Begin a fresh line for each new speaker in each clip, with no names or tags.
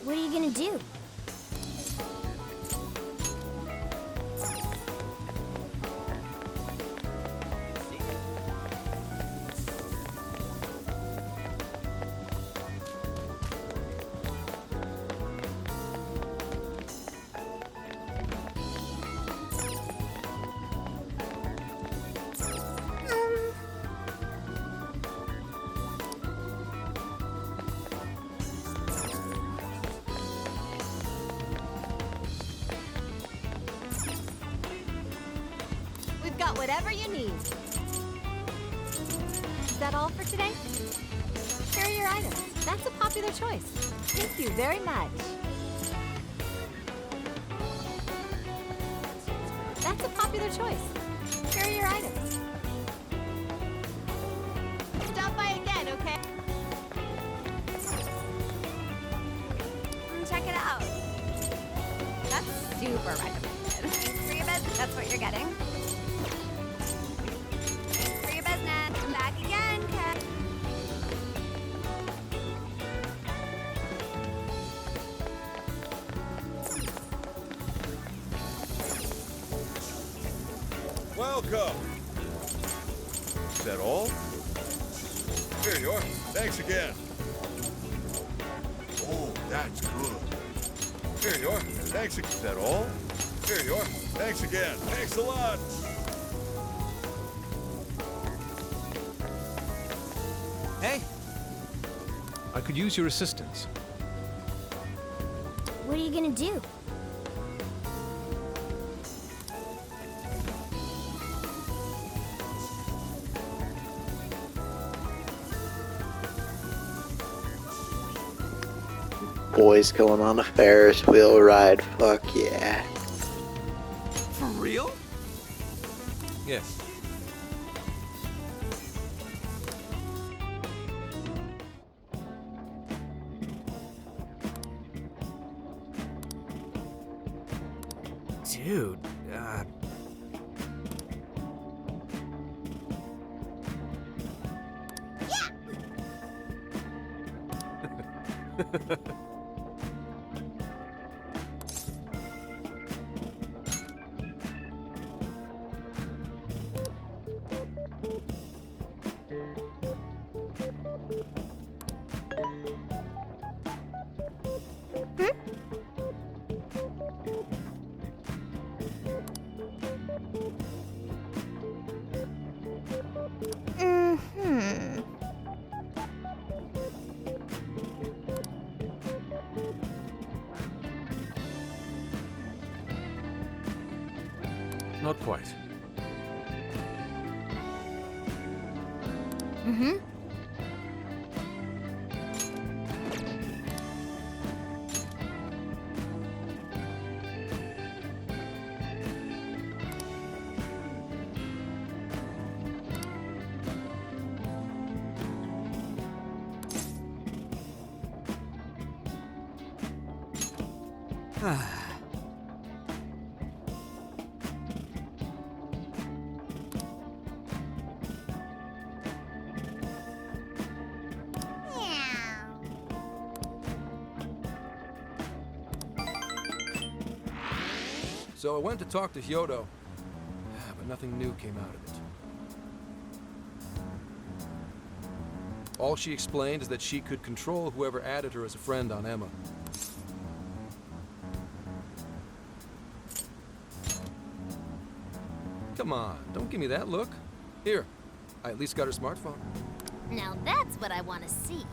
What are you gonna do?
We've got whatever you need. Is that all for today? Here are your items. That's a popular choice. Thank you very much. That's a popular choice. Here are your items. Stop by again, okay? Check it out. That's super recommended. Thanks for your business. That's what you're getting. Thanks for your business. Come back again, Kat.
Welcome. Is that all? Here you are. Thanks again. Oh, that's good. Here you are. Thanks. Is that all? Here you are. Thanks again. Thanks a lot.
Hey! I could use your assistance.
What are you gonna do?
Boys going on a Ferris wheel ride. Fuck yeah.
For real? Yes. Dude, not quite. So I went to talk to Hyodo, but nothing new came out of it. All she explained is that she could control whoever added her as a friend on Emma. Come on, don't give me that look. Here, I at least got her smartphone.
Now that's what I want to see.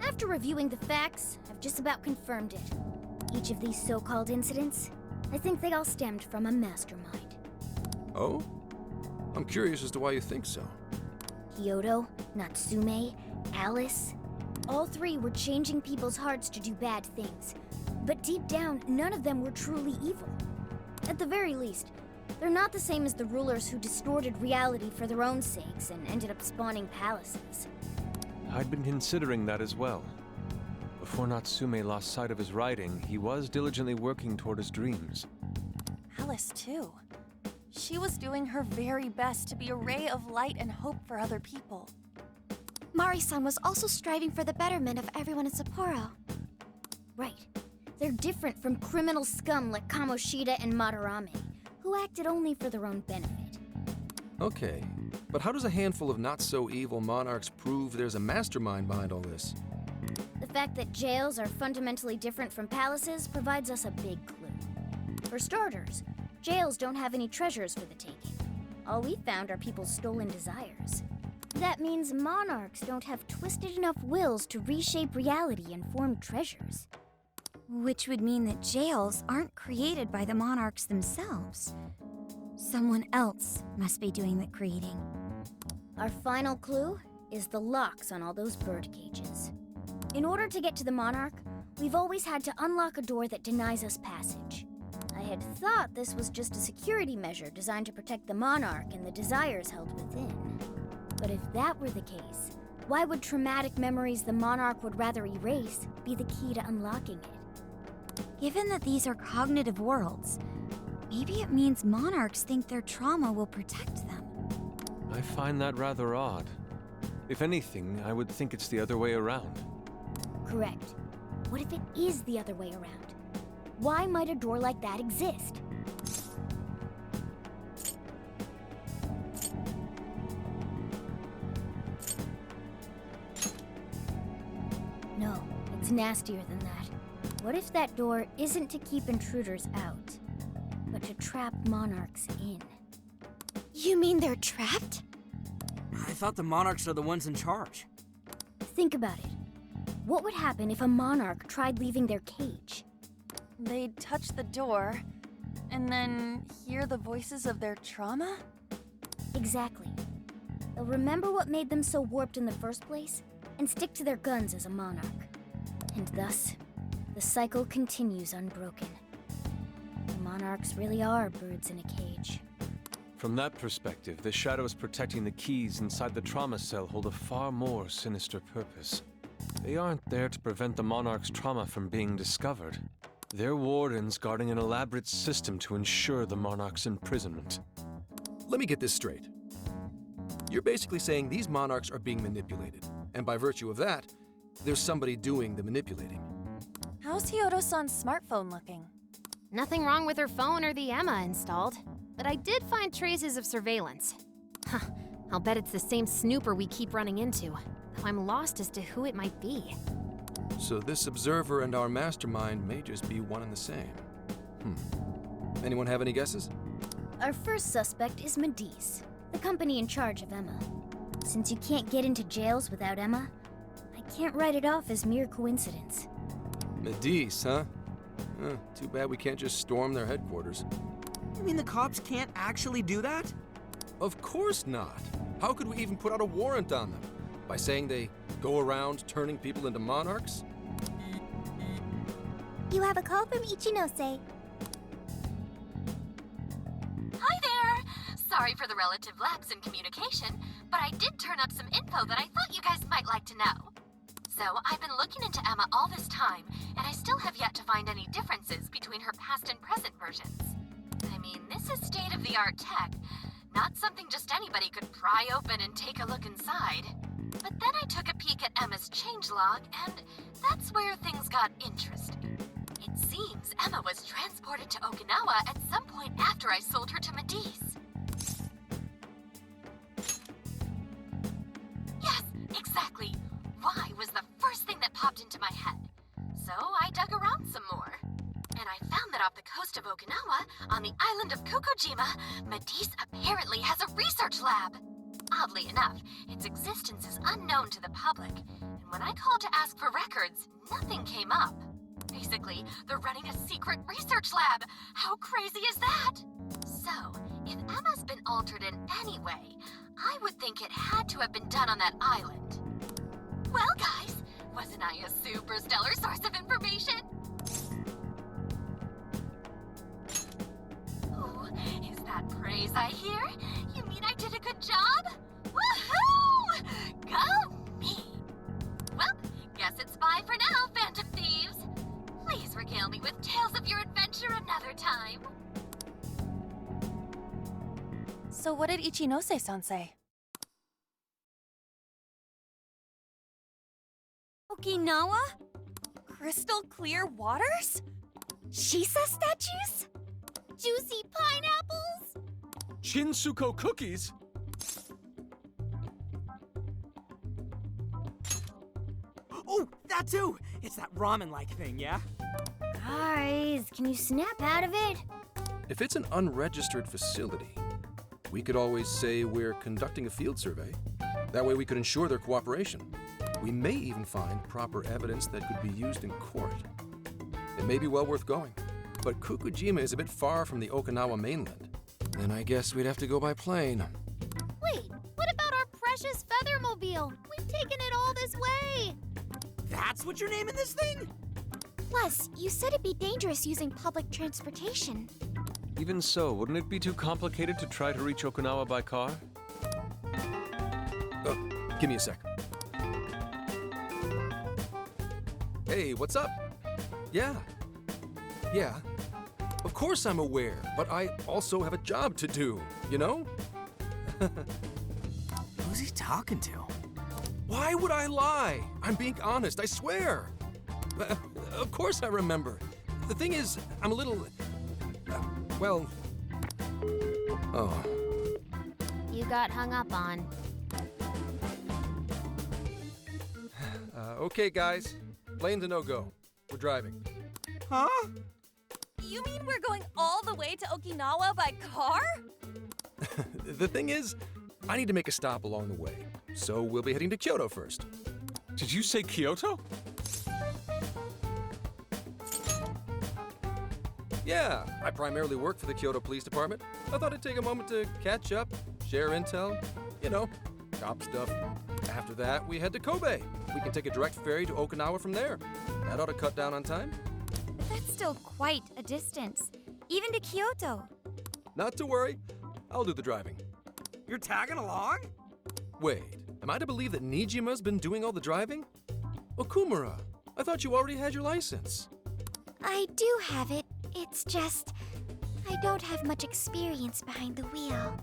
After reviewing the facts, I've just about confirmed it. Each of these so-called incidents, I think they all stemmed from a mastermind.
Oh? I'm curious as to why you think so.
Hyodo, Natsume, Alice, all three were changing people's hearts to do bad things. But deep down, none of them were truly evil. At the very least, they're not the same as the rulers who distorted reality for their own sakes and ended up spawning palaces.
I'd been considering that as well. Before Natsume lost sight of his writing, he was diligently working toward his dreams.
Alice, too. She was doing her very best to be a ray of light and hope for other people.
Mari-san was also striving for the betterment of everyone in Sapporo.
Right. They're different from criminal scum like Kamoshida and Madarame, who acted only for their own benefit.
Okay, but how does a handful of not-so-evil monarchs prove there's a mastermind behind all this?
The fact that jails are fundamentally different from palaces provides us a big clue. For starters, jails don't have any treasures for the taking. All we found are people's stolen desires. That means monarchs don't have twisted enough wills to reshape reality and form treasures.
Which would mean that jails aren't created by the monarchs themselves. Someone else must be doing the creating.
Our final clue is the locks on all those bird cages. In order to get to the monarch, we've always had to unlock a door that denies us passage. I had thought this was just a security measure designed to protect the monarch and the desires held within. But if that were the case, why would traumatic memories the monarch would rather erase be the key to unlocking it?
Given that these are cognitive worlds, maybe it means monarchs think their trauma will protect them.
I find that rather odd. If anything, I would think it's the other way around.
Correct. What if it is the other way around? Why might a door like that exist? No, it's nastier than that. What if that door isn't to keep intruders out, but to trap monarchs in?
You mean they're trapped?
I thought the monarchs are the ones in charge.
Think about it. What would happen if a monarch tried leaving their cage?
They'd touch the door, and then hear the voices of their trauma?
Exactly. They'll remember what made them so warped in the first place, and stick to their guns as a monarch. And thus, the cycle continues unbroken. The monarchs really are birds in a cage.
From that perspective, the shadows protecting the keys inside the trauma cell hold a far more sinister purpose. They aren't there to prevent the monarch's trauma from being discovered. They're wardens guarding an elaborate system to ensure the monarch's imprisonment.
Let me get this straight. You're basically saying these monarchs are being manipulated, and by virtue of that, there's somebody doing the manipulating.
How's Hyodo-san's smartphone looking?
Nothing wrong with her phone or the Emma installed, but I did find traces of surveillance. Huh, I'll bet it's the same snooper we keep running into, though I'm lost as to who it might be.
So this observer and our mastermind may just be one and the same. Anyone have any guesses?
Our first suspect is Medice, the company in charge of Emma. Since you can't get into jails without Emma, I can't write it off as mere coincidence.
Medice, huh? Too bad we can't just storm their headquarters.
You mean the cops can't actually do that?
Of course not. How could we even put out a warrant on them? By saying they go around turning people into monarchs?
You have a call from Ichinose.
Hi there! Sorry for the relative lapse in communication, but I did turn up some info that I thought you guys might like to know. So, I've been looking into Emma all this time, and I still have yet to find any differences between her past and present versions. I mean, this is state-of-the-art tech, not something just anybody could pry open and take a look inside. But then I took a peek at Emma's changelog, and that's where things got interesting. It seems Emma was transported to Okinawa at some point after I sold her to Medice. Yes, exactly. Why was the first thing that popped into my head. So I dug around some more. And I found that off the coast of Okinawa, on the island of Kokojima, Medice apparently has a research lab. Oddly enough, its existence is unknown to the public, and when I called to ask for records, nothing came up. Basically, they're running a secret research lab. How crazy is that? So, if Emma's been altered in any way, I would think it had to have been done on that island. Well, guys, wasn't I a super stellar source of information? Oh, is that praise I hear? You mean I did a good job? Woohoo! Go me! Well, guess it's bye for now, Phantom Thieves. Please regale me with tales of your adventure another time.
So what did Ichinose-san say?
Okinawa?
Crystal clear waters?
Shisa statues?
Juicy pineapples?
Shinsuko cookies?
Oh, that too! It's that ramen-like thing, yeah?
Guys, can you snap out of it?
If it's an unregistered facility, we could always say we're conducting a field survey. That way we could ensure their cooperation. We may even find proper evidence that could be used in court. It may be well worth going, but Kokujima is a bit far from the Okinawa mainland. Then I guess we'd have to go by plane.
Wait, what about our precious Feathermobile? We've taken it all this way!
That's what you're naming this thing?
Plus, you said it'd be dangerous using public transportation.
Even so, wouldn't it be too complicated to try to reach Okinawa by car?
Give me a sec. Hey, what's up? Yeah. Of course I'm aware, but I also have a job to do, you know?
Who's he talking to?
Why would I lie? I'm being honest, I swear. Of course I remember. The thing is, I'm a little... well... Oh.
You got hung up on.
Okay, guys. Plane's a no-go. We're driving.
Huh?
You mean we're going all the way to Okinawa by car?
The thing is, I need to make a stop along the way. So we'll be heading to Kyoto first.
Did you say Kyoto?
Yeah, I primarily work for the Kyoto Police Department. I thought I'd take a moment to catch up, share intel, you know, cop stuff. After that, we head to Kobe. We can take a direct ferry to Okinawa from there. That ought to cut down on time.
But that's still quite a distance, even to Kyoto.
Not to worry, I'll do the driving.
You're tagging along?
Wait, am I to believe that Nijima's been doing all the driving? Okumura, I thought you already had your license.
I do have it. It's just, I don't have much experience behind the wheel.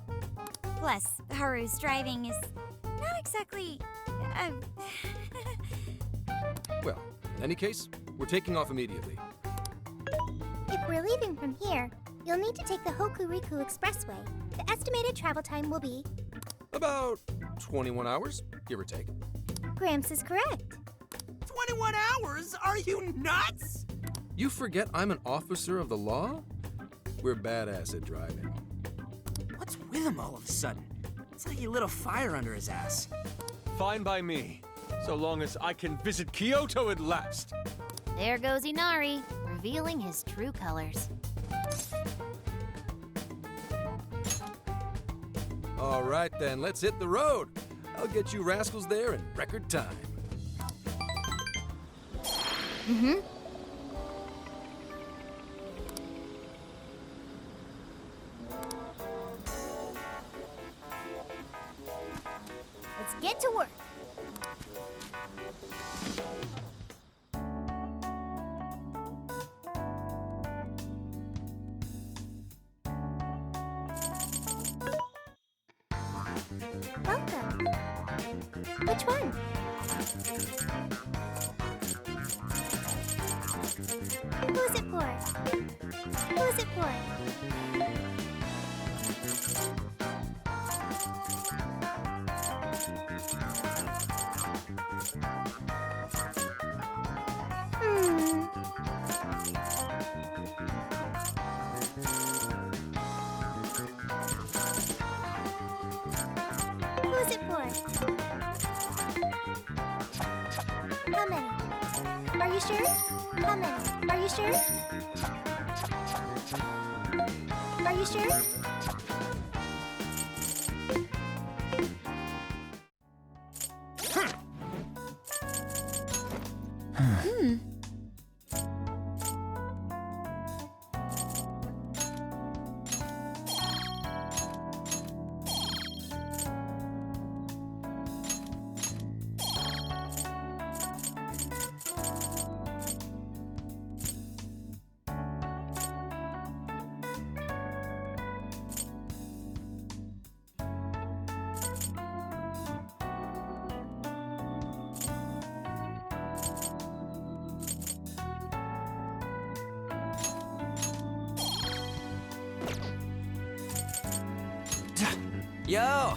Plus, Haru's driving is not exactly...
Well, in any case, we're taking off immediately.
If we're leaving from here, you'll need to take the Hokuriku Expressway. The estimated travel time will be...
About 21 hours, give or take.
Gramps is correct.
21 hours? Are you nuts?
You forget I'm an officer of the law? We're badass at driving.
What's with him all of a sudden? It's like he lit a fire under his ass.
Fine by me, so long as I can visit Kyoto at last.
There goes Inari, revealing his true colors.
All right then, let's hit the road. I'll get you rascals there in record time.
Let's get to work. Welcome. Which one? Who's it for? Who's it for? Who's it for? How many? Are you sure? How many? Are you sure? Are you sure?
Yo!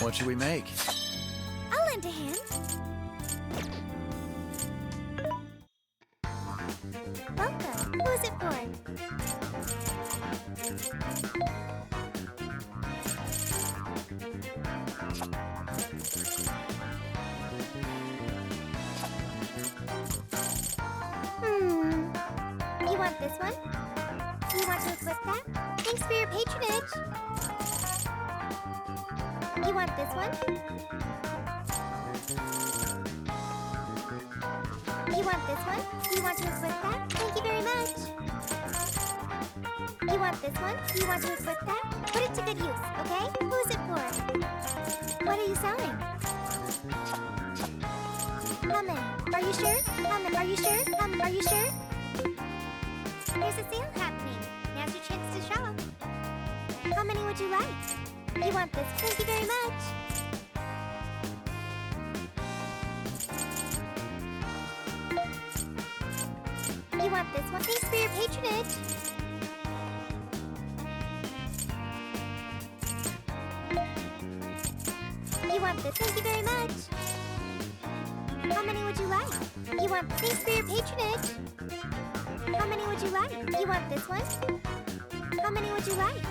What should we make?
I'll lend a hand. Welcome. Who's it for? You want this one? You want to equip that? Thanks for your patronage. You want this one? You want this one? You want to equip that? Thank you very much. You want this one? You want to equip that? Put it to good use, okay? Who's it for? What are you selling? How many? Are you sure? How many? Are you sure? Are you sure? There's a sale happening. Now's your chance to shop. How many would you like? You want this? Thank you very much. You want this one? Thanks for your patronage. You want this? Thank you very much. How many would you like? You want? Thanks for your patronage. How many would you like? You want this one? How many would you like?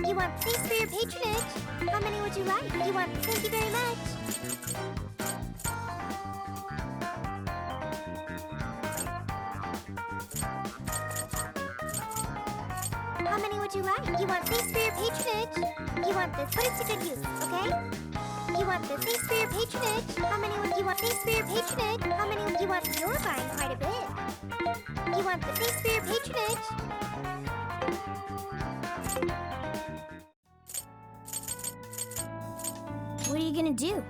You want? Thanks for your patronage. How many would you like? You want? Thank you very much. How many would you like? You want? Thanks for your patronage. You want this? Put it to good use, okay? You want this? Thanks for your patronage. How many would you want? Thanks for your patronage. How many would you want? You're buying quite a bit. You want this? Thanks for your patronage. What are you gonna do?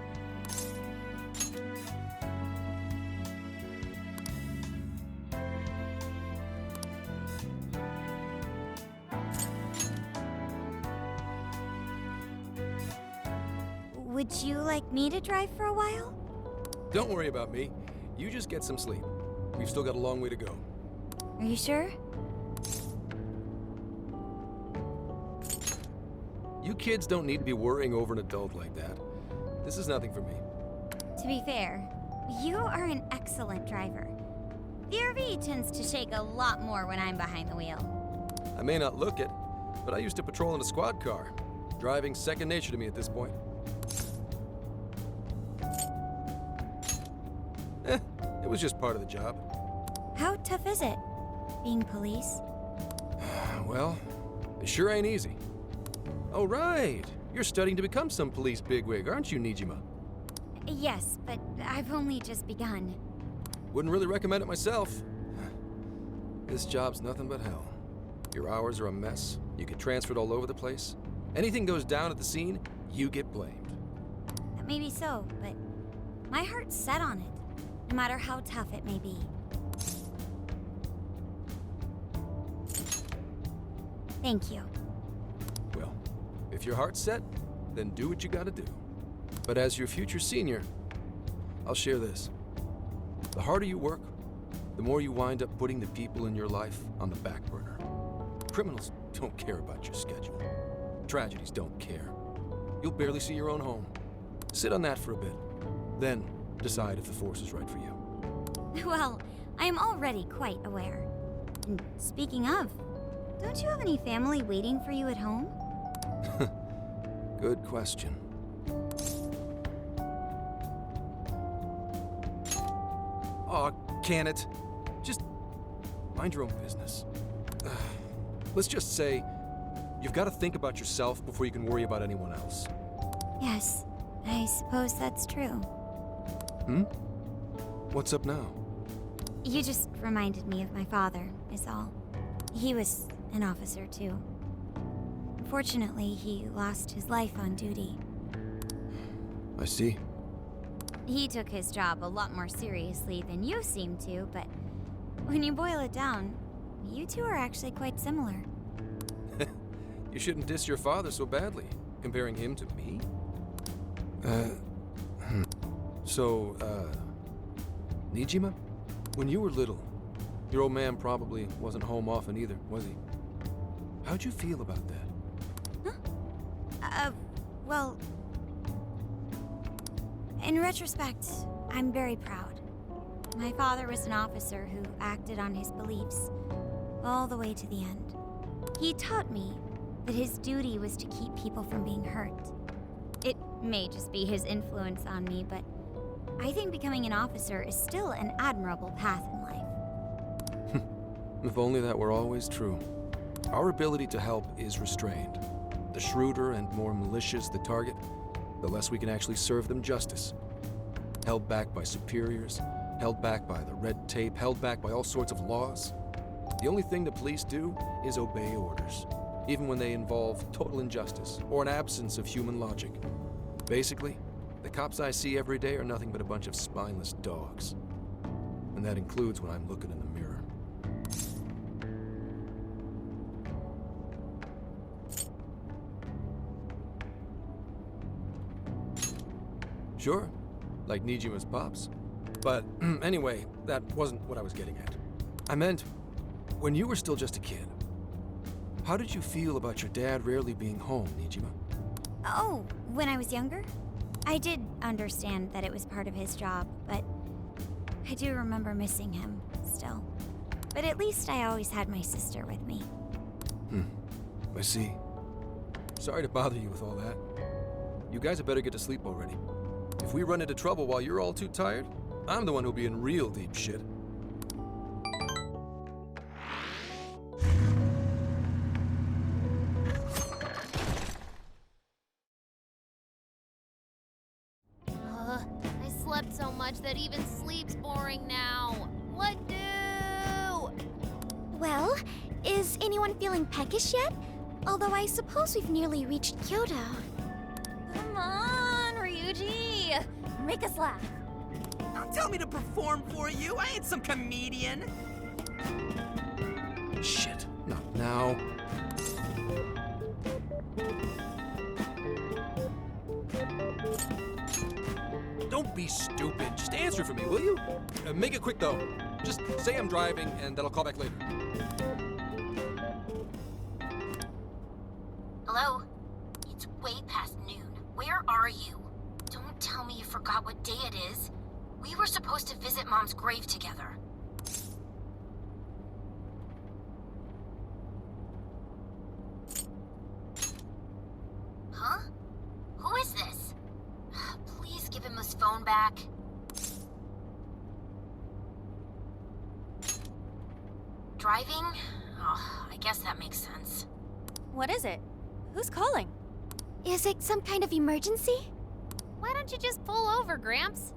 Would you like me to drive for a while?
Don't worry about me. You just get some sleep. We've still got a long way to go.
Are you sure?
You kids don't need to be worrying over an adult like that. This is nothing for me.
To be fair, you are an excellent driver. The RV tends to shake a lot more when I'm behind the wheel.
I may not look it, but I used to patrol in a squad car. Driving's second nature to me at this point. It was just part of the job.
How tough is it, being police?
Well, it sure ain't easy. Oh, right. You're studying to become some police bigwig, aren't you, Nijima?
Yes, but I've only just begun.
Wouldn't really recommend it myself. This job's nothing but hell. Your hours are a mess. You get transferred all over the place. Anything goes down at the scene, you get blamed.
That may be so, but my heart's set on it, no matter how tough it may be. Thank you.
Well, if your heart's set, then do what you gotta do. But as your future senior, I'll share this. The harder you work, the more you wind up putting the people in your life on the back burner. Criminals don't care about your schedule. Tragedies don't care. You'll barely see your own home. Sit on that for a bit. Then decide if the force is right for you.
Well, I am already quite aware. And speaking of, don't you have any family waiting for you at home?
Good question. Aw, can it? Just mind your own business. Let's just say you've got to think about yourself before you can worry about anyone else.
Yes, I suppose that's true.
What's up now?
You just reminded me of my father, is all. He was an officer, too. Unfortunately, he lost his life on duty.
I see.
He took his job a lot more seriously than you seem to, but When you boil it down, you two are actually quite similar.
You shouldn't diss your father so badly, comparing him to me. So, Nijima? When you were little, your old man probably wasn't home often either, was he? How'd you feel about that?
Well... In retrospect, I'm very proud. My father was an officer who acted on his beliefs all the way to the end. He taught me that his duty was to keep people from being hurt. It may just be his influence on me, but I think becoming an officer is still an admirable path in life.
If only that were always true. Our ability to help is restrained. The shrewder and more malicious the target, the less we can actually serve them justice. Held back by superiors, held back by the red tape, held back by all sorts of laws. The only thing the police do is obey orders, even when they involve total injustice or an absence of human logic. Basically, the cops I see every day are nothing but a bunch of spineless dogs. And that includes when I'm looking in the mirror. Sure, like Nijima's pops. But anyway, that wasn't what I was getting at. I meant, when you were still just a kid, how did you feel about your dad rarely being home, Nijima?
Oh, when I was younger? I did understand that it was part of his job, but I do remember missing him still. But at least I always had my sister with me.
I see. Sorry to bother you with all that. You guys had better get to sleep already. If we run into trouble while you're all too tired, I'm the one who'll be in real deep shit.
I slept so much that even sleep's boring now. What do?
Well, is anyone feeling peckish yet? Although I suppose we've nearly reached Kyoto.
Come on, Ryuji! Make us laugh.
Don't tell me to perform for you. I ain't some comedian.
Shit, not now. Don't be stupid. Just answer for me, will you? Make it quick, though. Just say I'm driving, and then I'll call back later.
Hello? It's way past noon. Where are you? Don't tell me you forgot what day it is. We were supposed to visit Mom's grave together. Huh? Who is this? Please give him his phone back. Driving? Oh, I guess that makes sense.
What is it? Who's calling?
Is it some kind of emergency?
Why don't you just pull over, Gramps?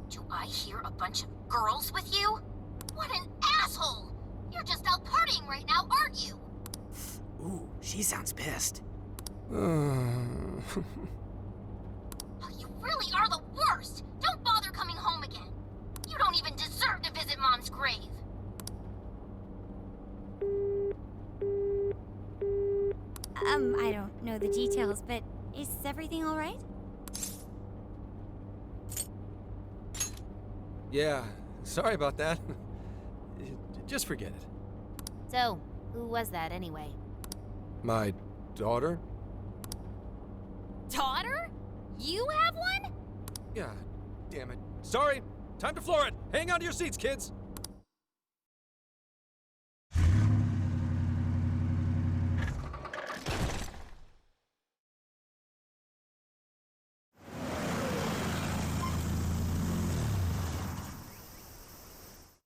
Do I hear a bunch of girls with you? What an asshole! You're just out partying right now, aren't you?
Ooh, she sounds pissed.
You really are the worst! Don't bother coming home again. You don't even deserve to visit Mom's grave.
I don't know the details, but is everything all right?
Yeah, sorry about that. Just forget it.
So, who was that anyway?
My daughter?
Daughter? You have one?
Yeah, damn it. Sorry, time to floor it. Hang on to your seats, kids.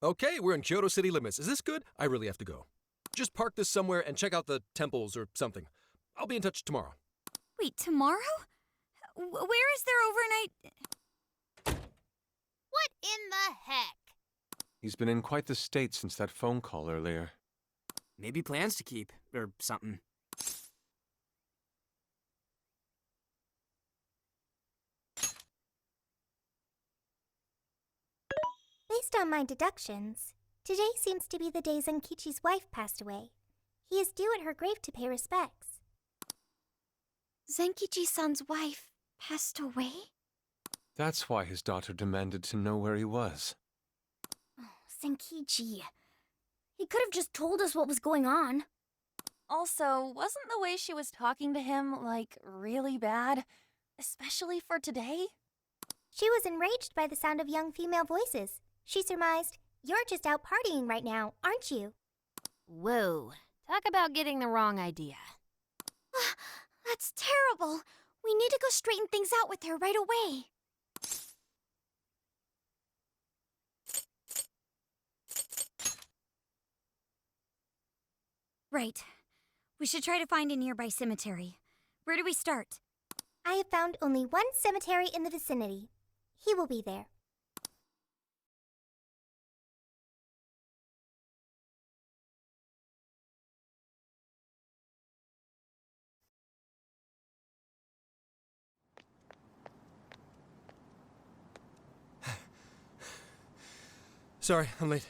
Okay, we're in Kyoto city limits. Is this good? I really have to go. Just park this somewhere and check out the temples or something. I'll be in touch tomorrow.
Wait, tomorrow? Where is their overnight...
What in the heck?
He's been in quite the state since that phone call earlier.
Maybe plans to keep, or something.
Based on my deductions, Today seems to be the day Zenkichi's wife passed away. He is due at her grave to pay respects.
Zenkichi-san's wife passed away?
That's why his daughter demanded to know where he was.
Zenkichi. He could have just told us what was going on.
Also, wasn't the way she was talking to him, like, really bad? Especially for today?
She was enraged by the sound of young female voices. She surmised, "You're just out partying right now, aren't you?"
Whoa. Talk about getting the wrong idea.
That's terrible. We need to go straighten things out with her right away.
Right. We should try to find a nearby cemetery. Where do we start?
I have found only one cemetery in the vicinity. He will be there.
Sorry, I'm late.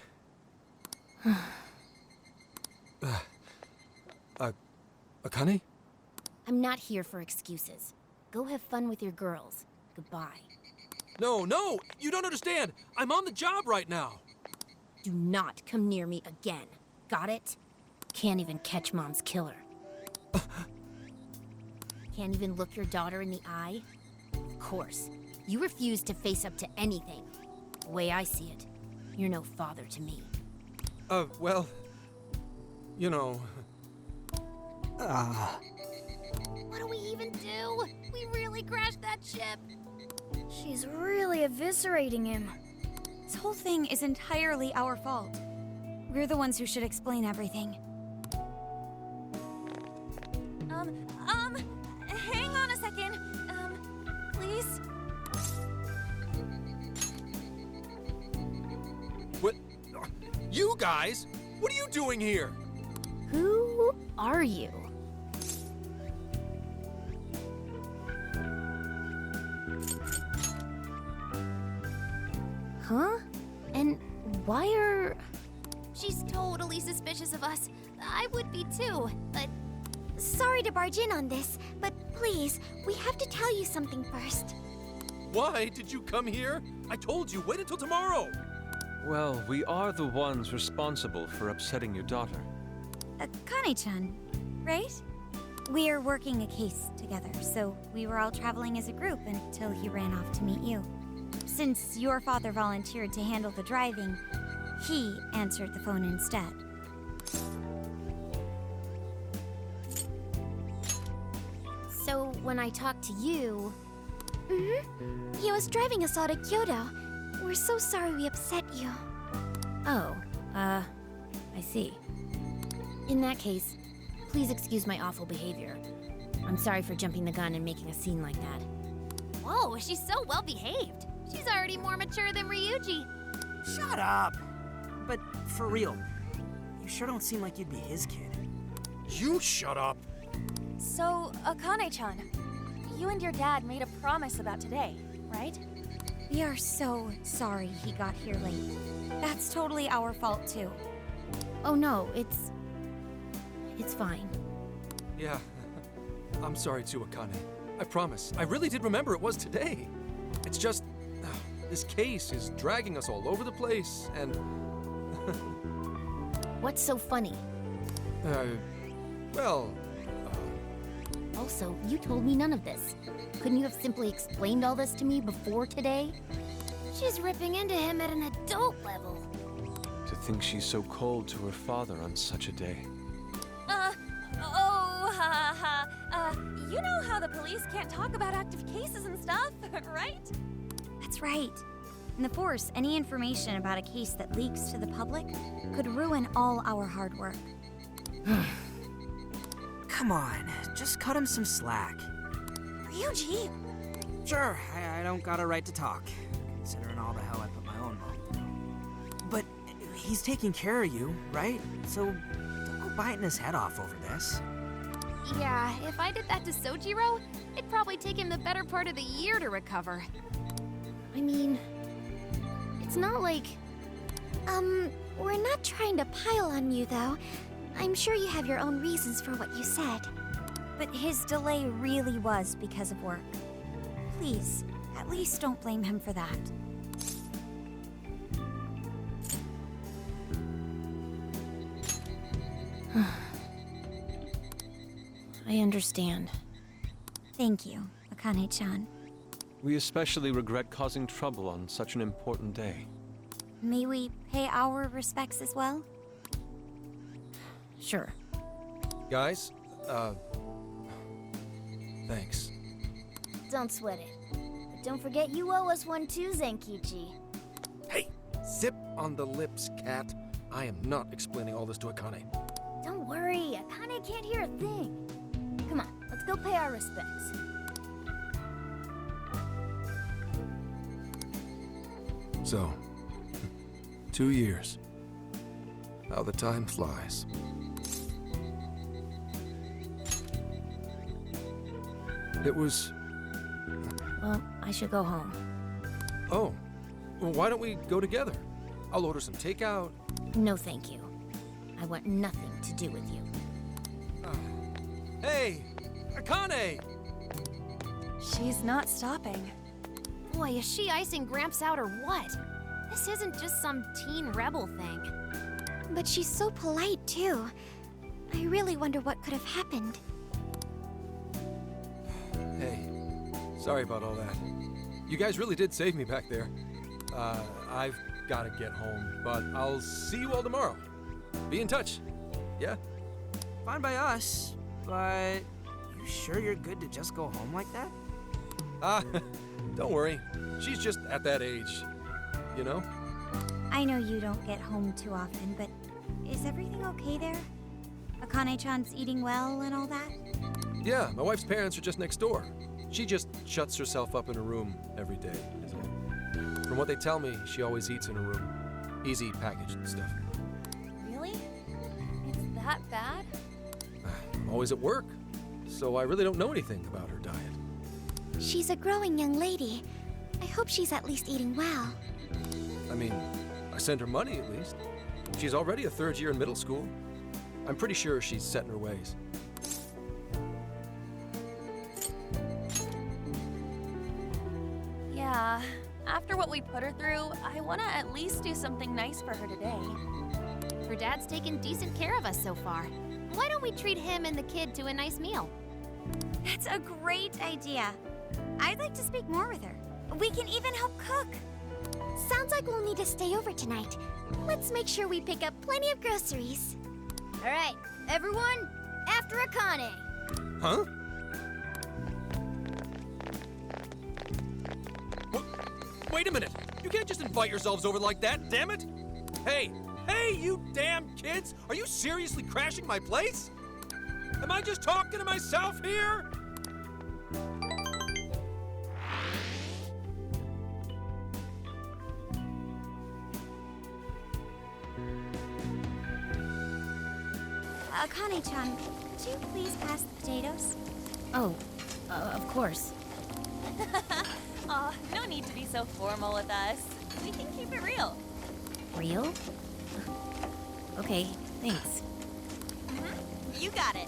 Akane?
I'm not here for excuses. Go have fun with your girls. Goodbye.
No, you don't understand. I'm on the job right now.
Do not come near me again. Got it? Can't even catch Mom's killer. Can't even look your daughter in the eye? Of course. You refuse to face up to anything. The way I see it, you're no father to me.
Well, you know...
What do we even do? We really crashed that ship. She's really eviscerating him.
This whole thing is entirely our fault. We're the ones who should explain everything.
Hang on a second. Please?
What? You guys? What are you doing here?
Who are you? Huh? And why are...
She's totally suspicious of us. I would be too, but... Sorry to barge in on this, but please, we have to tell you something first.
Why did you come here? I told you, wait until tomorrow.
Well, we are the ones responsible for upsetting your daughter.
Akane-chan, right? We're working a case together, so we were all traveling as a group until he ran off to meet you. Since your father volunteered to handle the driving, he answered the phone instead.
So when I talked to you...
He was driving us all to Kyoto. We're so sorry we upset you.
Oh, I see. In that case, please excuse my awful behavior. I'm sorry for jumping the gun and making a scene like that.
Whoa, she's so well behaved. She's already more mature than Ryuji.
Shut up! But for real, you sure don't seem like you'd be his kid.
You shut up!
So, Akane-chan, you and your dad made a promise about today, right?
We are so sorry he got here late. That's totally our fault, too.
Oh no, it's fine.
Yeah, I'm sorry too, Akane. I promise. I really did remember it was today. It's just, this case is dragging us all over the place, and...
What's so funny?
Well...
Also, you told me none of this. Couldn't you have simply explained all this to me before today?
She's ripping into him at an adult level.
To think she's so cold to her father on such a day.
You know how the police can't talk about active cases and stuff, right?
That's right. In the Force, any information about a case that leaks to the public could ruin all our hard work.
Come on, just cut him some slack.
Ryuji!
Sure, I don't got a right to talk, considering all the hell I put my own mom through. But he's taking care of you, right? So don't go biting his head off over this.
Yeah, if I did that to Sojiro, it'd probably take him the better part of the year to recover. I mean, it's not like...
We're not trying to pile on you, though. I'm sure you have your own reasons for what you said.
But his delay really was because of work. Please, at least don't blame him for that.
I understand.
Thank you, Akane-chan.
We especially regret causing trouble on such an important day.
May we pay our respects as well?
Sure.
Guys, thanks.
Don't sweat it. But don't forget you owe us one too, Zenkichi.
Hey, zip on the lips, cat. I am not explaining all this to Akane.
Don't worry, Akane can't hear a thing. Come on, let's go pay our respects.
So, 2 years. How the time flies. It was...
Well, I should go home.
Oh, well, why don't we go together? I'll order some takeout.
No, thank you. I want nothing to do with you.
Hey, Akane!
She's not stopping.
Boy, is she icing Gramps out or what? This isn't just some teen rebel thing.
But she's so polite, too. I really wonder what could have happened.
Hey, sorry about all that. You guys really did save me back there. I've got to get home, but I'll see you all tomorrow. Be in touch. Yeah?
Fine by us, but you sure you're good to just go home like that?
Don't worry. She's just at that age, you know?
I know you don't get home too often, but is everything okay there? Akane-chan's eating well and all that?
Yeah, my wife's parents are just next door. She just shuts herself up in her room every day. From what they tell me, she always eats in her room. Easy packaged stuff.
Really? It's that bad?
I'm always at work, so I really don't know anything about her diet.
She's a growing young lady. I hope she's at least eating well.
I mean, I send her money at least. She's already a third year in middle school. I'm pretty sure she's set in her ways.
Yeah. After what we put her through, I want to at least do something nice for her today.
Her dad's taken decent care of us so far. Why don't we treat him and the kid to a nice meal?
That's a great idea. I'd like to speak more with her. We can even help cook.
Sounds like we'll need to stay over tonight. Let's make sure we pick up plenty of groceries.
All right, everyone, after Akane.
Huh? Wait a minute! You can't just invite yourselves over like that, damn it! Hey! Hey, you damn kids! Are you seriously crashing my place? Am I just talking to myself here?
Akane-chan, could you please pass the potatoes?
Oh, of course.
Aw, no need to be so formal with us. We can keep it real.
Real? Okay, thanks.
You got it.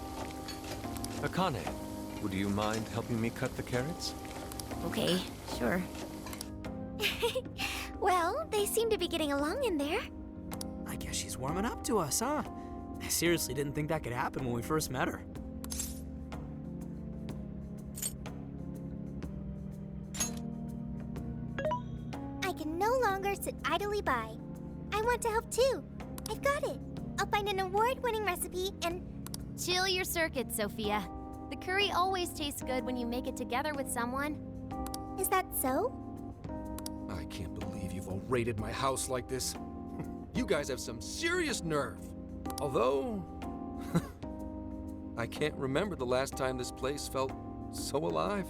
Akane, would you mind helping me cut the carrots?
Okay, sure.
Well, they seem to be getting along in there.
I guess she's warming up to us, huh? I seriously didn't think that could happen when we first met her.
I can no longer sit idly by. I want to help too. I've got it. I'll find an award-winning recipe and...
Chill your circuit, Sophia. The curry always tastes good when you make it together with someone.
Is that so?
I can't believe you've all raided my house like this. You guys have some serious nerve. Although, I can't remember the last time this place felt so alive.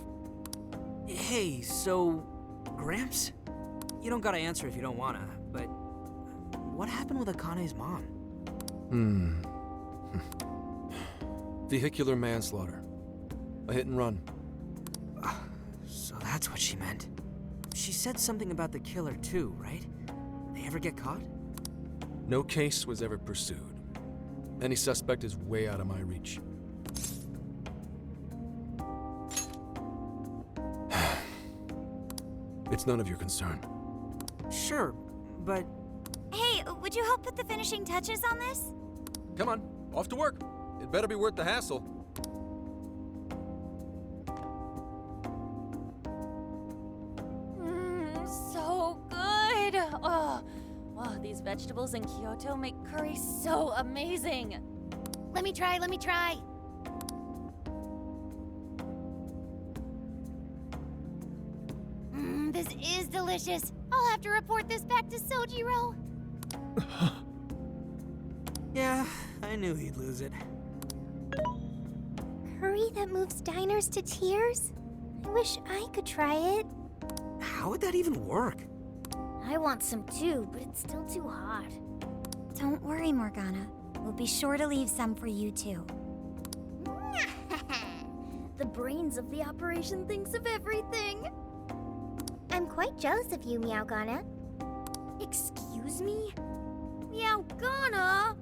Hey, so, Gramps? You don't gotta answer if you don't wanna, but what happened with Akane's mom?
Vehicular manslaughter. A hit and run.
So that's what she meant. She said something about the killer too, right? They ever get caught?
No case was ever pursued. Any suspect is way out of my reach. It's none of your concern.
Sure, but
Hey, would you help put the finishing touches on this?
Come on, off to work. It better be worth the hassle.
So good. Oh, these vegetables in Kyoto make curry so amazing.
Let me try. This is delicious. I'll have to report this back to Sojiro.
yeah, I knew he'd lose it.
Curry that moves diners to tears? I wish I could try it.
How would that even work?
I want some too, but it's still too hot.
Don't worry, Morgana. We'll be sure to leave some for you too.
The brains of the operation thinks of everything.
I'm quite jealous of you, Meowgana.
Excuse me? Meowgana?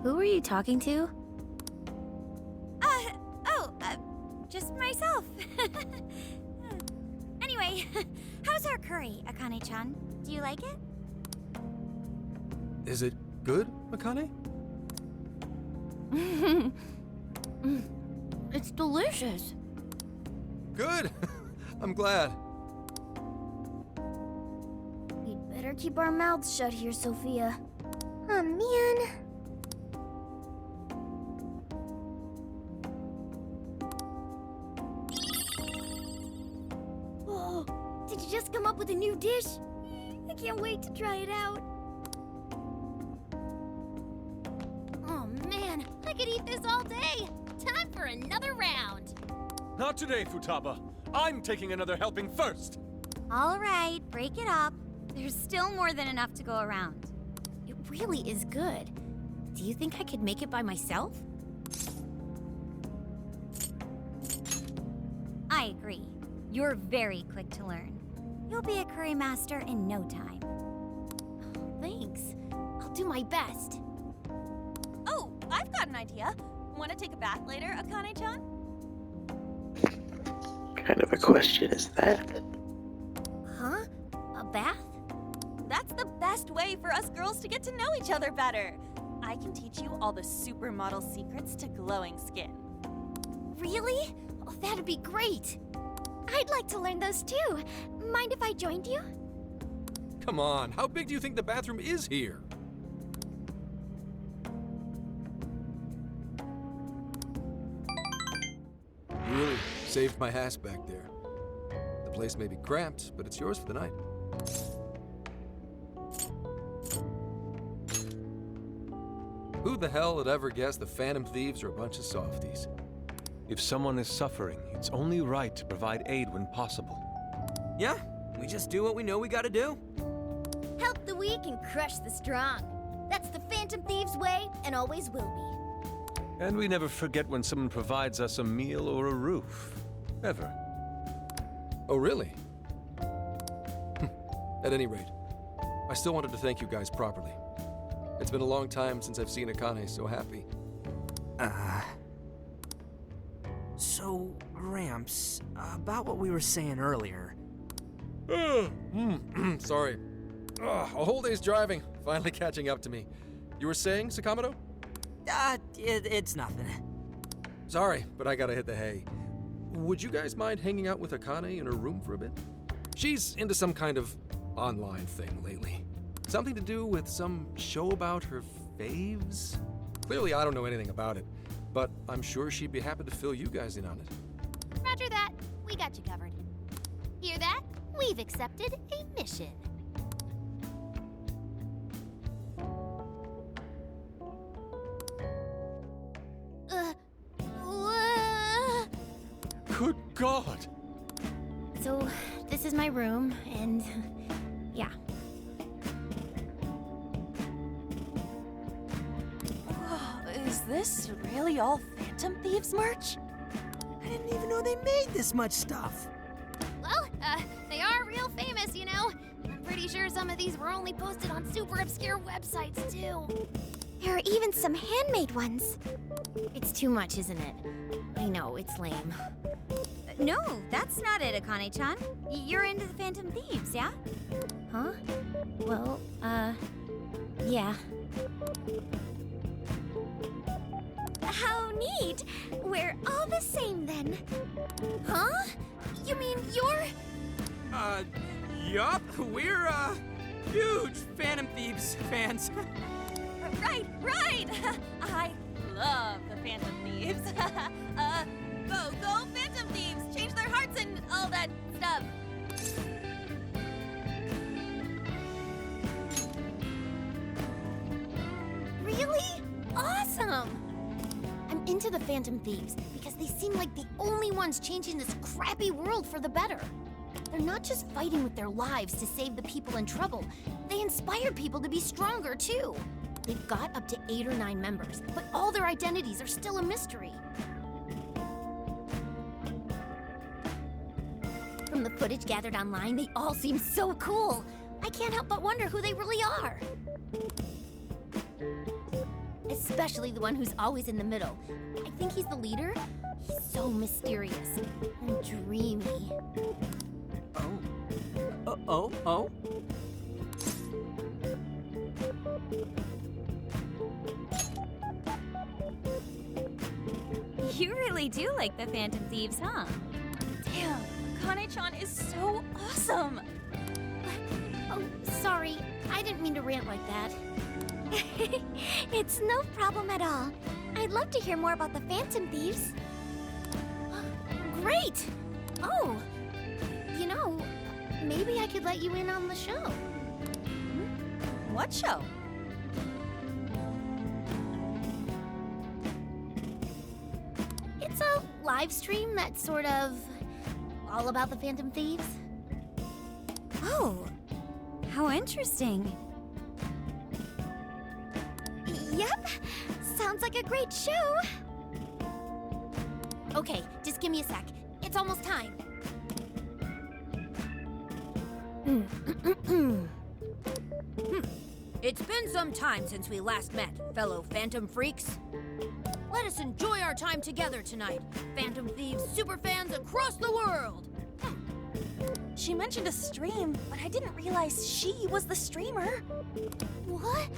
Who are you talking to?
Just myself. Anyway, how's our curry, Akane-chan? Do you like it?
Is it good, Akane?
It's delicious.
Good! I'm glad.
We'd better keep our mouths shut here, Sophia.
Oh, man.
Oh, did you just come up with a new dish? I can't wait to try it out. Oh man, I could eat this all day. Time for another round.
Not today, Futaba. I'm taking another helping first.
All right, break it up. There's still more than enough to go around.
It really is good. Do you think I could make it by myself?
I agree. You're very quick to learn. You'll be a curry master in no time.
Thanks. I'll do my best.
Oh, I've got an idea. Want to take a bath later, Akane-chan?
What kind of a question is that?
Huh? A bath?
That's the best way for us girls to get to know each other better. I can teach you all the supermodel secrets to glowing skin.
Really? Oh, that'd be great. I'd like to learn those too. Mind if I joined you?
Come on, how big do you think the bathroom is here? You really saved my ass back there. The place may be cramped, but it's yours for the night. Who the hell would ever guess the Phantom Thieves are a bunch of softies?
If someone is suffering, it's only right to provide aid when possible.
Yeah, we just do what we know we gotta do.
Help the weak and crush the strong. That's the Phantom Thieves' way and always will be.
And we never forget when someone provides us a meal or a roof. Ever.
Oh, really? At any rate, I still wanted to thank you guys properly. It's been a long time since I've seen Akane so happy.
So, Gramps, about what we were saying earlier.
Sorry. A whole day's driving, finally catching up to me. You were saying, Sakamoto?
It's nothing.
Sorry, but I gotta hit the hay. Would you guys mind hanging out with Akane in her room for a bit? She's into some kind of online thing lately. Something to do with some show about her faves? Clearly, I don't know anything about it, but I'm sure she'd be happy to fill you guys in on it.
Roger that. We got you covered. Hear that? We've accepted a mission.
Good God!
So, this is my room, and yeah.
Is this really all Phantom Thieves merch?
I didn't even know they made this much stuff.
Well, they are real famous, you know. I'm pretty sure some of these were only posted on super obscure websites, too.
There are even some handmade ones.
It's too much, isn't it? I know, it's lame.
No, that's not it, Akane-chan. You're into the Phantom Thieves, yeah?
Huh? Well, yeah.
How neat! We're all the same then.
Huh? You mean you're...
Yup. We're, huge Phantom Thieves fans.
Right! I love the Phantom Thieves. Go Phantom Thieves! Change their hearts and all that stuff.
Really? Awesome! I'm into the Phantom Thieves because they seem like the only ones changing this crappy world for the better. They're not just fighting with their lives to save the people in trouble, they inspire people to be stronger too. They've got up to 8 or 9 members, but all their identities are still a mystery. From the footage gathered online, they all seem so cool. I can't help but wonder who they really are. Especially the one who's always in the middle. I think he's the leader. He's so mysterious and dreamy.
Oh?
You really do like the Phantom Thieves, huh?
Damn, Akane-chan is so awesome.
Oh, sorry. I didn't mean to rant like that.
It's no problem at all. I'd love to hear more about the Phantom Thieves.
Great! Oh, you know, maybe I could let you in on the show.
What show?
It's a live stream that's sort of all about the Phantom Thieves.
Oh, how interesting.
Yep, sounds like a great show.
Okay, just give me a sec. It's almost time.
It's been some time since we last met, fellow Phantom Freaks. Let us enjoy our time together tonight, Phantom Thieves superfans across the world.
She mentioned a stream, but I didn't realize she was the streamer.
What?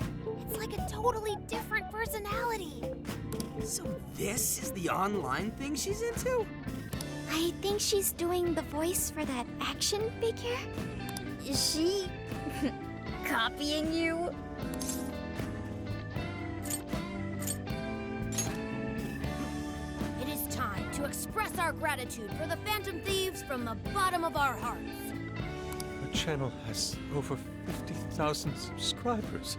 It's like a totally different personality.
So this is the online thing she's into?
I think she's doing the voice for that action figure.
Is she copying you? It is time to express our gratitude for the Phantom Thieves from the bottom of our hearts.
Her channel has over 50,000 subscribers.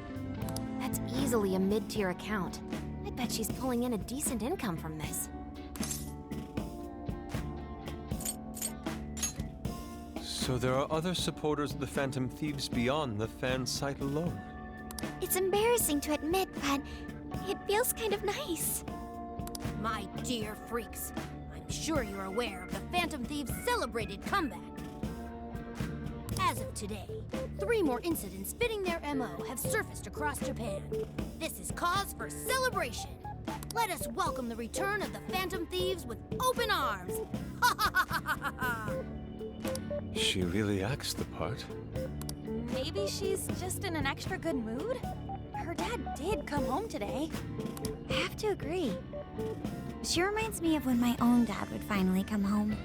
That's easily a mid-tier account. I bet she's pulling in a decent income from this.
So there are other supporters of the Phantom Thieves beyond the fan site alone.
It's embarrassing to admit, but it feels kind of nice.
My dear freaks, I'm sure you're aware of the Phantom Thieves' celebrated comeback. As of today, 3 more incidents fitting their MO have surfaced across Japan. This is cause for celebration. Let us welcome the return of the Phantom Thieves with open arms. Ha ha ha ha ha ha!
She really acts the part.
Maybe she's just in an extra good mood? Her dad did come home today.
I have to agree. She reminds me of when my own dad would finally come home.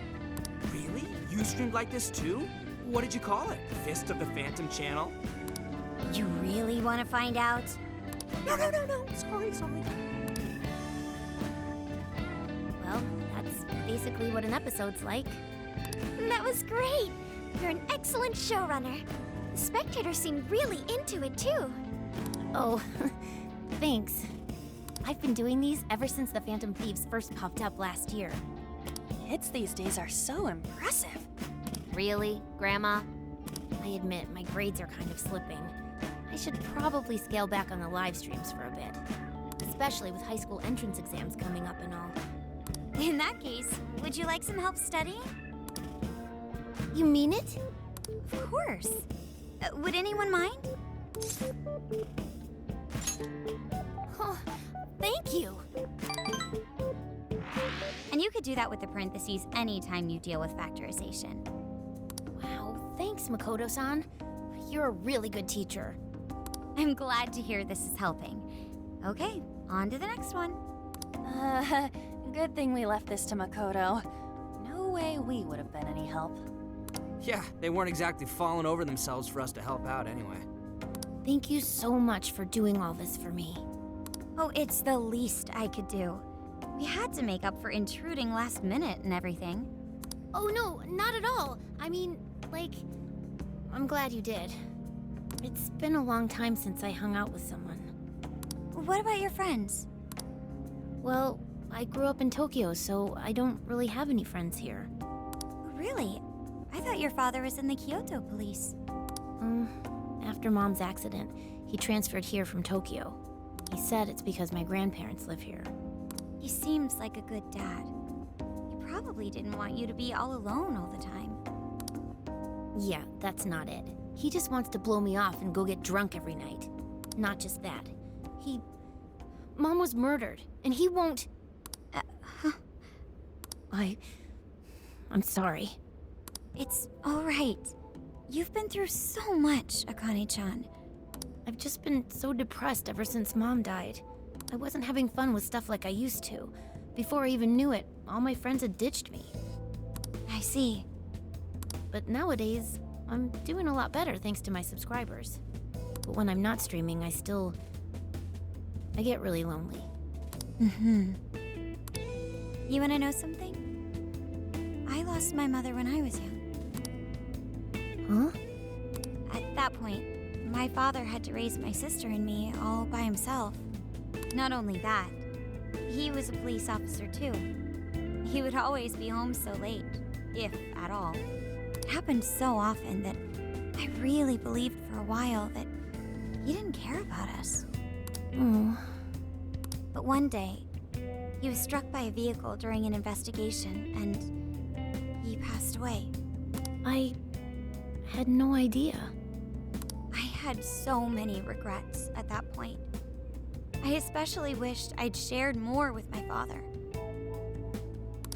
Really? You streamed like this too? What did you call it? Fist of the Phantom channel?
You really want to find out?
No. Sorry.
Well, that's basically what an episode's like.
That was great. You're an excellent showrunner. The spectators seem really into it too.
Oh, thanks. I've been doing these ever since the Phantom Thieves first popped up last year.
Kids these days are so impressive.
Really, Grandma? I admit, my grades are kind of slipping. I should probably scale back on the live streams for a bit. Especially with high school entrance exams coming up and all.
In that case, would you like some help studying?
You mean it?
Of course. Would anyone mind?
Oh, thank you.
And you could do that with the parentheses anytime you deal with factorization.
Wow, thanks, Makoto-san. You're a really good teacher.
I'm glad to hear this is helping. Okay, on to the next one.
Good thing we left this to Makoto. No way we would have been any help.
Yeah, they weren't exactly falling over themselves for us to help out anyway.
Thank you so much for doing all this for me.
Oh, it's the least I could do. We had to make up for intruding last minute and everything.
Oh no, not at all. I mean, like, I'm glad you did. It's been a long time since I hung out with someone.
What about your friends?
Well, I grew up in Tokyo, so I don't really have any friends here.
Really? I thought your father was in the Kyoto police.
After Mom's accident, he transferred here from Tokyo. He said it's because my grandparents live here.
He seems like a good dad. He probably didn't want you to be all alone all the time.
Yeah, that's not it. He just wants to blow me off and go get drunk every night. Not just that. Mom was murdered, and he won't... I'm sorry.
It's all right. You've been through so much, Akane-chan.
I've just been so depressed ever since Mom died. I wasn't having fun with stuff like I used to. Before I even knew it, all my friends had ditched me.
I see.
But nowadays, I'm doing a lot better thanks to my subscribers. But when I'm not streaming, I get really lonely.
You wanna know something? I lost my mother when I was young.
Huh?
At that point, my father had to raise my sister and me all by himself. Not only that, he was a police officer too. He would always be home so late, if at all. It happened so often that I really believed for a while that he didn't care about us. But one day, he was struck by a vehicle during an investigation and he passed away.
I had no idea.
I had so many regrets at that point. I especially wished I'd shared more with my father.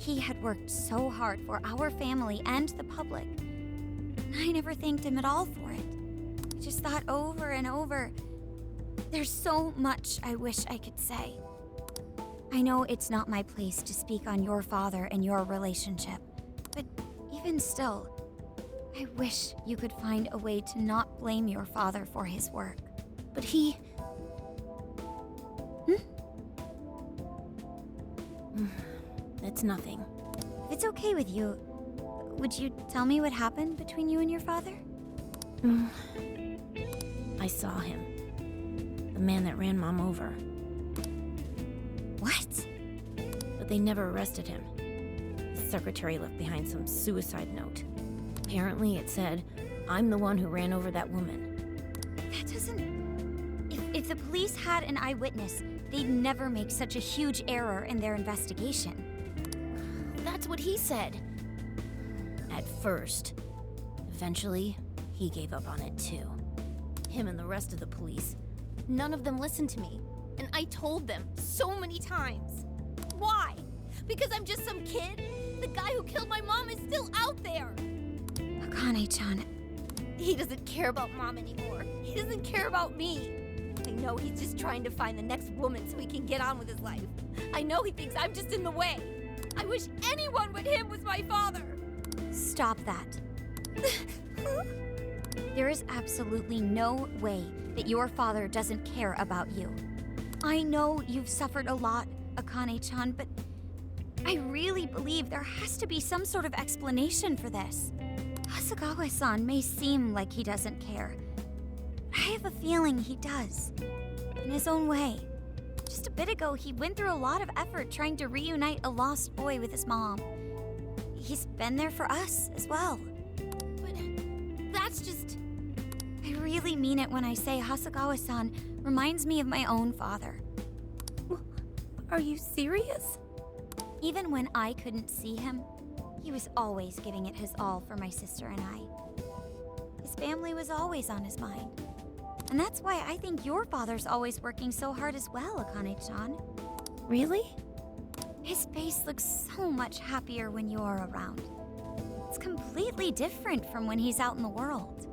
He had worked so hard for our family and the public, and I never thanked him at all for it. I just thought over and over, there's so much I wish I could say. I know it's not my place to speak on your father and your relationship, but even still, I wish you could find a way to not blame your father for his work.
But he... It's nothing.
If it's okay with you, would you tell me what happened between you and your father?
I saw him. The man that ran Mom over.
What?
But they never arrested him. His secretary left behind some suicide note. Apparently it said, "I'm the one who ran over that woman."
That doesn't... If the police had an eyewitness, they'd never make such a huge error in their investigation.
That's what he said. At first. Eventually, he gave up on it too. Him and the rest of the police. None of them listened to me. And I told them so many times. Why? Because I'm just some kid? The guy who killed my mom is still out there!
Akane-chan.
He doesn't care about Mom anymore. He doesn't care about me. I know he's just trying to find the next woman so he can get on with his life. I know he thinks I'm just in the way. I wish anyone but him was my father.
Stop that. There is absolutely no way that your father doesn't care about you. I know you've suffered a lot, Akane-chan, but I really believe there has to be some sort of explanation for this. Hasegawa-san may seem like he doesn't care. I have a feeling he does. In his own way. Just a bit ago, he went through a lot of effort trying to reunite a lost boy with his mom. He's been there for us as well.
But that's just...
I really mean it when I say Hasegawa-san reminds me of my own father.
Are you serious?
Even when I couldn't see him, he was always giving it his all for my sister and I. His family was always on his mind. And that's why I think your father's always working so hard as well, Akane-chan.
Really?
His face looks so much happier when you're around. It's completely different from when he's out in the world.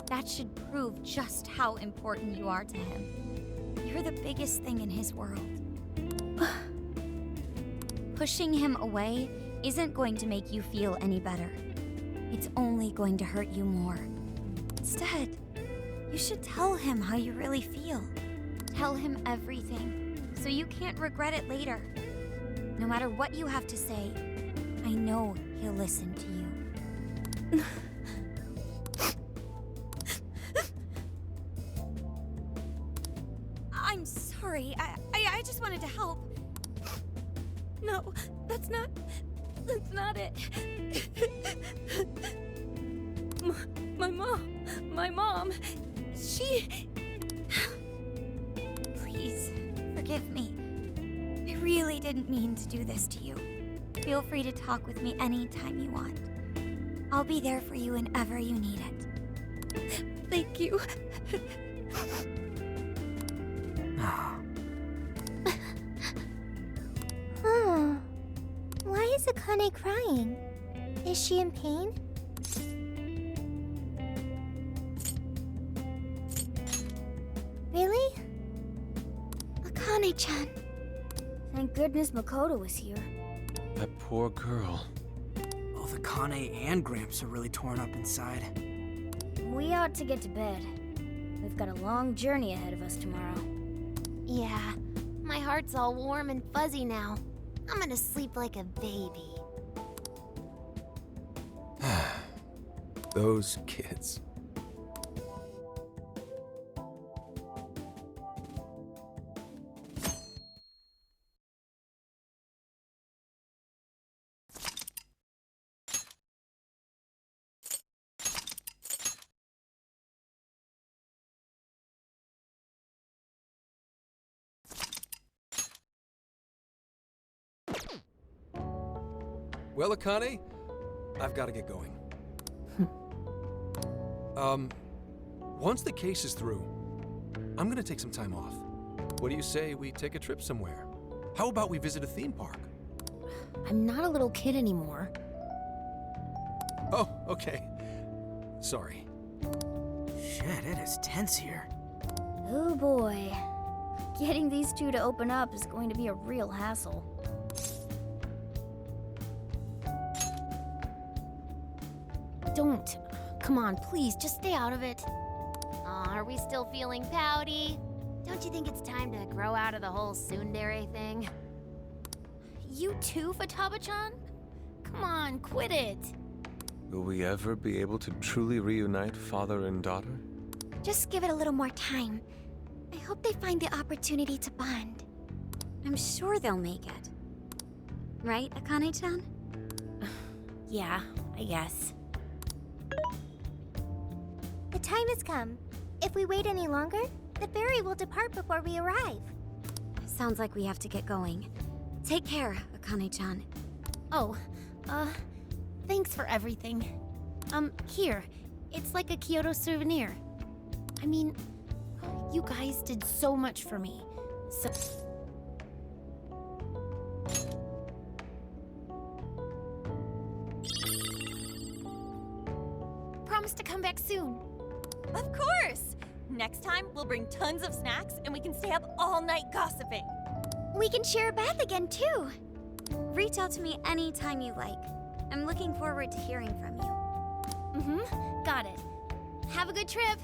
That should prove just how important you are to him. You're the biggest thing in his world. Pushing him away isn't going to make you feel any better. It's only going to hurt you more. Instead, you should tell him how you really feel. Tell him everything, so you can't regret it later. No matter what you have to say, I know he'll listen to you. I'm sorry. I just wanted to help. No, that's not it. My mom, she... Please, forgive me. I really didn't mean to do this to you. Feel free to talk with me anytime you want. I'll be there for you whenever you need it. Thank you.
Huh. Why is Akane crying? Is she in pain? Really? Akane-chan.
Thank goodness Makoto was here.
That poor girl.
Both Akane and Gramps are really torn up inside.
We ought to get to bed. We've got a long journey ahead of us tomorrow.
Yeah, my heart's all warm and fuzzy now. I'm gonna sleep like a baby.
Those kids. Well, Akane, I've got to get going. Once the case is through, I'm gonna take some time off. What do you say we take a trip somewhere? How about we visit a theme park?
I'm not a little kid anymore.
Oh, okay. Sorry.
Shit, it is tense here.
Oh boy. Getting these two to open up is going to be a real hassle.
Don't. Come on, please, just stay out of it. Aw, are we still feeling pouty? Don't you think it's time to grow out of the whole tsundere thing? You too, Futaba-chan? Come on, quit it.
Will we ever be able to truly reunite father and daughter?
Just give it a little more time. I hope they find the opportunity to bond.
I'm sure they'll make it. Right, Akane-chan?
Yeah, I guess.
The time has come. If we wait any longer, the ferry will depart before we arrive.
Sounds like we have to get going. Take care, Akane-chan.
Oh, thanks for everything. Here, it's like a Kyoto souvenir. I mean, you guys did so much for me. So... Promise to come back soon.
Of course! Next time, we'll bring tons of snacks and we can stay up all night gossiping.
We can share a bath again, too.
Reach out to me anytime you like. I'm looking forward to hearing from you.
Got it. Have a good trip.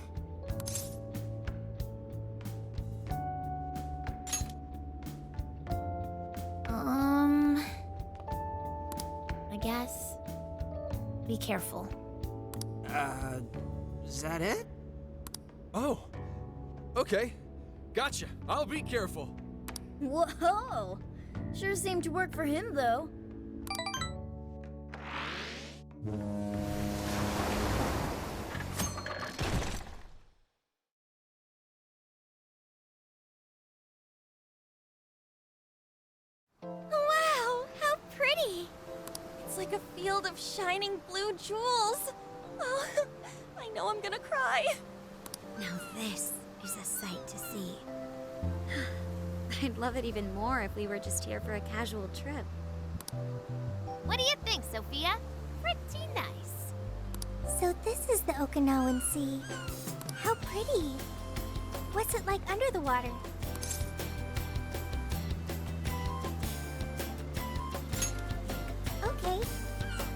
I guess. Be careful.
Is that it?
Oh, okay. Gotcha. I'll be careful.
Whoa! Sure seemed to work for him, though.
Wow, how pretty! It's like a field of shining blue jewels. Oh, I know I'm gonna cry.
Now this is a sight to see. I'd love it even more if we were just here for a casual trip.
What do you think, Sophia? Pretty nice.
So this is the Okinawan Sea. How pretty. What's it like under the water? Okay.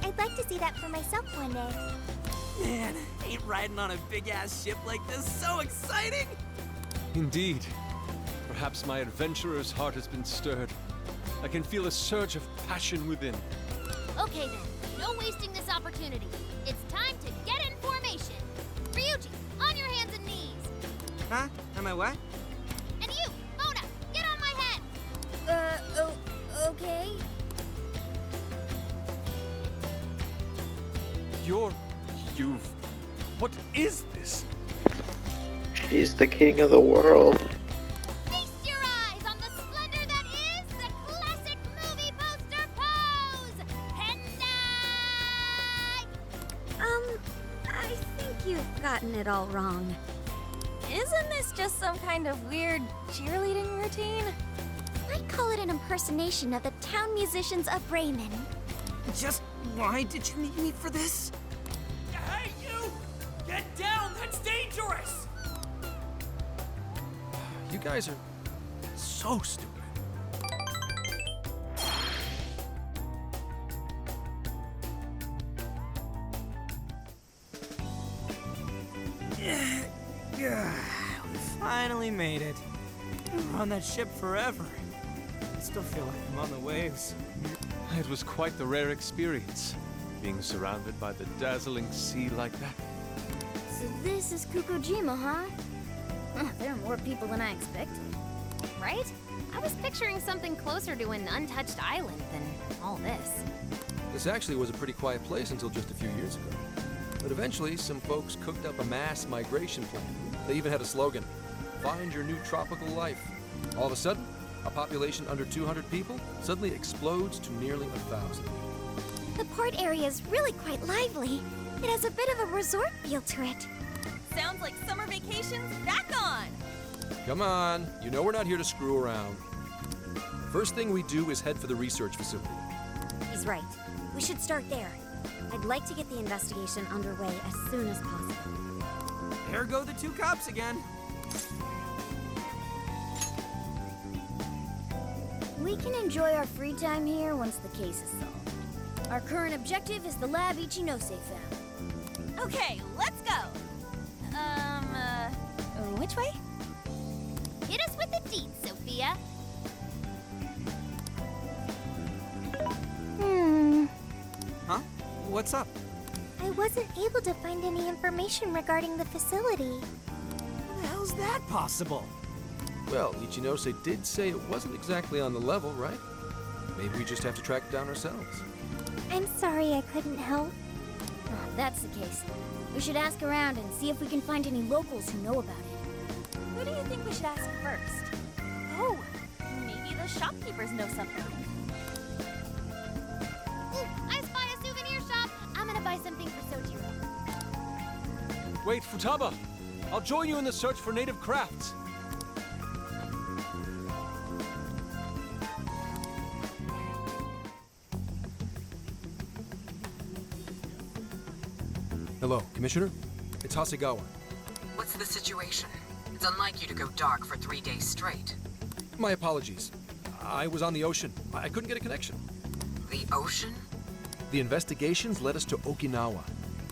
I'd like to see that for myself one day.
Man, ain't riding on a big-ass ship like this so exciting?
Indeed. Perhaps my adventurer's heart has been stirred. I can feel a surge of passion within.
Okay then, no wasting this opportunity. It's time to get in formation. Ryuji, on your hands and knees.
Huh? Am I what?
And you, Mona, get on my head.
Okay.
What is this?
She's the king of the world.
Feast your eyes on the splendor that is the classic movie poster pose! Hendai!
I think you've gotten it all wrong.
Isn't this just some kind of weird cheerleading routine?
I'd call it an impersonation of the town musicians of Bremen.
Just why did you need me for this?
Hey, you! Get down! That's dangerous!
You guys are so stupid.
Yeah, we finally made it. We're on that ship forever. I still feel like I'm on the waves.
It was quite the rare experience, being surrounded by the dazzling sea like that.
So this is Kokojima, huh? There are more people than I expected.
Right? I was picturing something closer to an untouched island than all this.
This actually was a pretty quiet place until just a few years ago. But eventually, some folks cooked up a mass migration plan. They even had a slogan, "Find your new tropical life." All of a sudden, a population under 200 people suddenly explodes to nearly 1,000.
The port area is really quite lively. It has a bit of a resort feel to it.
Sounds like summer vacation's back on.
Come on, you know we're not here to screw around. First thing we do is head for the research facility.
He's right. We should start there. I'd like to get the investigation underway as soon as possible.
There go the two cops again.
We can enjoy our free time here once the case is solved. Our current objective is the lab Ichinose found.
Okay, let's go. Which way?
Hit us with the deeds, Sophia.
Huh? What's up?
I wasn't able to find any information regarding the facility.
How the hell's that possible?
Well, Ichinose did say it wasn't exactly on the level, right? Maybe we just have to track it down ourselves.
I'm sorry I couldn't help.
Oh, if that's the case, we should ask around and see if we can find any locals who know about it.
Who do you think we should ask first? Oh, maybe the shopkeepers know something.
I spy a souvenir shop. I'm gonna buy something for Sojiro.
Wait, Futaba! I'll join you in the search for native crafts.
Hello, Commissioner? It's Hasegawa.
What's the situation? It's unlike you to go dark for 3 days straight.
My apologies. I was on the ocean. I couldn't get a connection.
The ocean?
The investigations led us to Okinawa.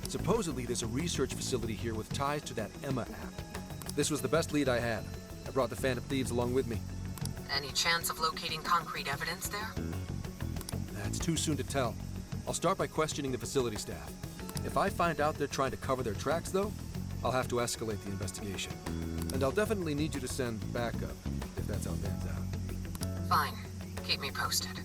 Supposedly, there's a research facility here with ties to that Emma app. This was the best lead I had. I brought the Phantom Thieves along with me.
Any chance of locating concrete evidence there?
That's too soon to tell. I'll start by questioning the facility staff. If I find out they're trying to cover their tracks, though, I'll have to escalate the investigation. And I'll definitely need you to send backup, if that's how it pans out.
Fine. Keep me posted.